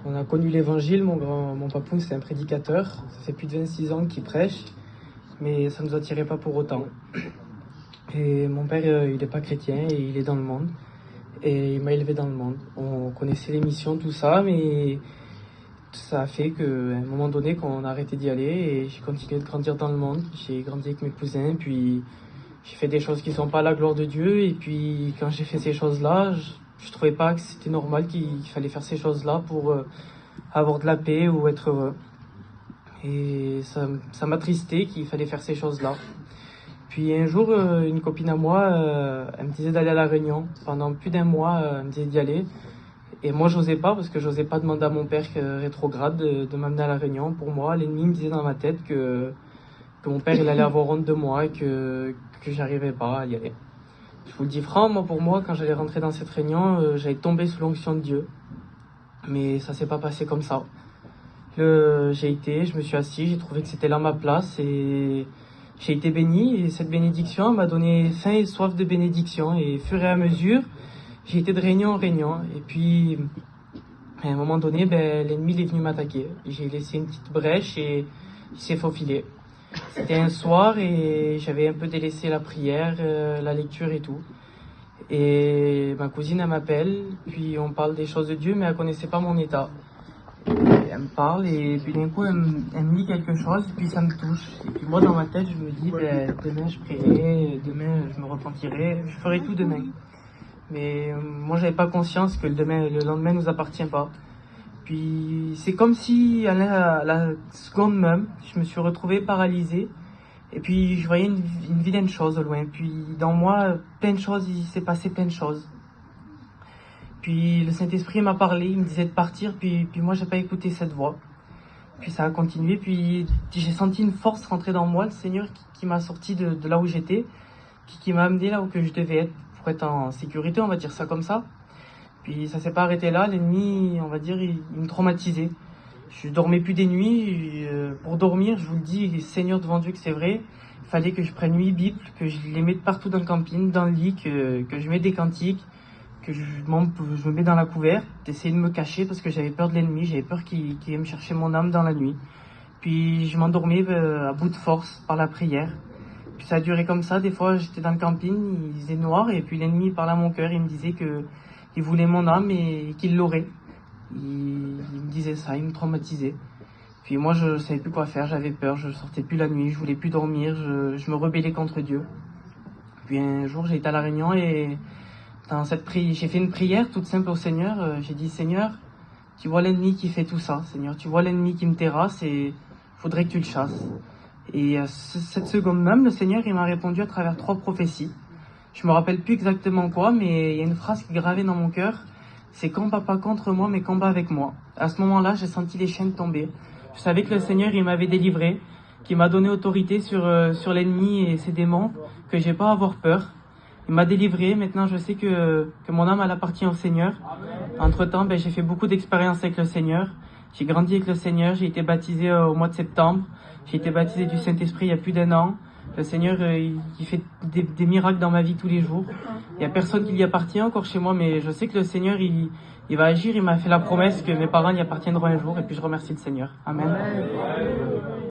On a connu l'évangile, mon papoun c'est un prédicateur, ça fait plus de 26 ans qu'il prêche, mais ça ne nous attirait pas pour autant. Et mon père, il n'est pas chrétien et il est dans le monde, et il m'a élevé dans le monde. On connaissait les missions, tout ça, mais ça a fait qu'à un moment donné, qu'on a arrêté d'y aller, et j'ai continué de grandir dans le monde. J'ai grandi avec mes cousins, puis j'ai fait des choses qui sont pas à la gloire de Dieu, et puis quand j'ai fait ces choses-là, je trouvais pas que c'était normal qu'il fallait faire ces choses-là pour avoir de la paix ou être heureux. Et ça m'attristait qu'il fallait faire ces choses-là. Puis un jour, une copine à moi, elle me disait d'aller à La Réunion. Pendant plus d'un mois, elle me disait d'y aller. Et moi, j'osais pas, parce que j'osais pas demander à mon père rétrograde de m'amener à La Réunion. Pour moi, l'ennemi me disait dans ma tête que mon père, il allait avoir honte de moi et que j'arrivais pas à y aller. Je vous le dis franc, pour moi, quand j'allais rentrer dans cette réunion, j'allais tomber sous l'onction de Dieu. Mais ça s'est pas passé comme ça. Je me suis assis, j'ai trouvé que c'était là ma place et j'ai été béni. Et cette bénédiction m'a donné faim et soif de bénédiction. Et au fur et à mesure, j'ai été de réunion en réunion. Et puis, à un moment donné, l'ennemi est venu m'attaquer. J'ai laissé une petite brèche et il s'est faufilé. C'était un soir et j'avais un peu délaissé la prière, la lecture et tout. Et ma cousine, elle m'appelle, puis on parle des choses de Dieu, mais elle connaissait pas mon état. Et elle me parle et puis d'un coup, elle me dit quelque chose, et puis ça me touche. Et puis moi, dans ma tête, je me dis, demain je prierai, demain je me repentirai, je ferai tout demain. Mais moi, j'avais pas conscience que le lendemain nous appartient pas. Puis c'est comme si à la seconde même, je me suis retrouvé paralysé. Et puis je voyais une vilaine chose au loin. Puis dans moi, plein de choses, il s'est passé plein de choses. Puis le Saint-Esprit m'a parlé, il me disait de partir, puis moi j'ai pas écouté cette voix. Puis ça a continué, puis j'ai senti une force rentrer dans moi, le Seigneur qui m'a sorti de là où j'étais, qui m'a amené là où que je devais être, pour être en sécurité, on va dire ça comme ça. Puis ça s'est pas arrêté là, l'ennemi, on va dire, il me traumatisait. Je dormais plus des nuits, pour dormir, je vous le dis, Seigneur devant Dieu que c'est vrai, il fallait que je prenne 8 Bibles, que je les mette partout dans le camping, dans le lit, que je mette des cantiques, que je me mets dans la couverte, d'essayer de me cacher parce que j'avais peur de l'ennemi, j'avais peur qu'il vienne me chercher mon âme dans la nuit. Puis je m'endormais à bout de force par la prière. Puis ça a duré comme ça, des fois j'étais dans le camping, il faisait noir, et puis l'ennemi parlait à mon cœur, il me disait qu'il voulait mon âme et qu'il l'aurait. Il me disait ça, il me traumatisait. Puis moi je savais plus quoi faire, j'avais peur, je sortais plus la nuit, je voulais plus dormir, je me rebellais contre Dieu. Puis un jour j'ai été à La Réunion et dans cette j'ai fait une prière toute simple au Seigneur. J'ai dit, Seigneur, tu vois l'ennemi qui fait tout ça, Seigneur, tu vois l'ennemi qui me terrasse et faudrait que tu le chasses. Et cette seconde même, le Seigneur, il m'a répondu à travers 3 prophéties. Je me rappelle plus exactement quoi, mais il y a une phrase qui est gravée dans mon cœur. C'est combat pas contre moi, mais combat avec moi. À ce moment-là, j'ai senti les chaînes tomber. Je savais que le Seigneur, il m'avait délivré, qu'il m'a donné autorité sur l'ennemi et ses démons, que j'ai pas à avoir peur. Il m'a délivré. Maintenant, je sais que mon âme, elle appartient au Seigneur. Entre-temps, j'ai fait beaucoup d'expériences avec le Seigneur. J'ai grandi avec le Seigneur. J'ai été baptisé au mois de septembre. J'ai été baptisé du Saint-Esprit il y a plus d'1 an. Le Seigneur, il fait des miracles dans ma vie tous les jours. Il y a personne qui lui appartient encore chez moi, mais je sais que le Seigneur, il va agir. Il m'a fait la promesse que mes parents y appartiendront un jour. Et puis je remercie le Seigneur. Amen.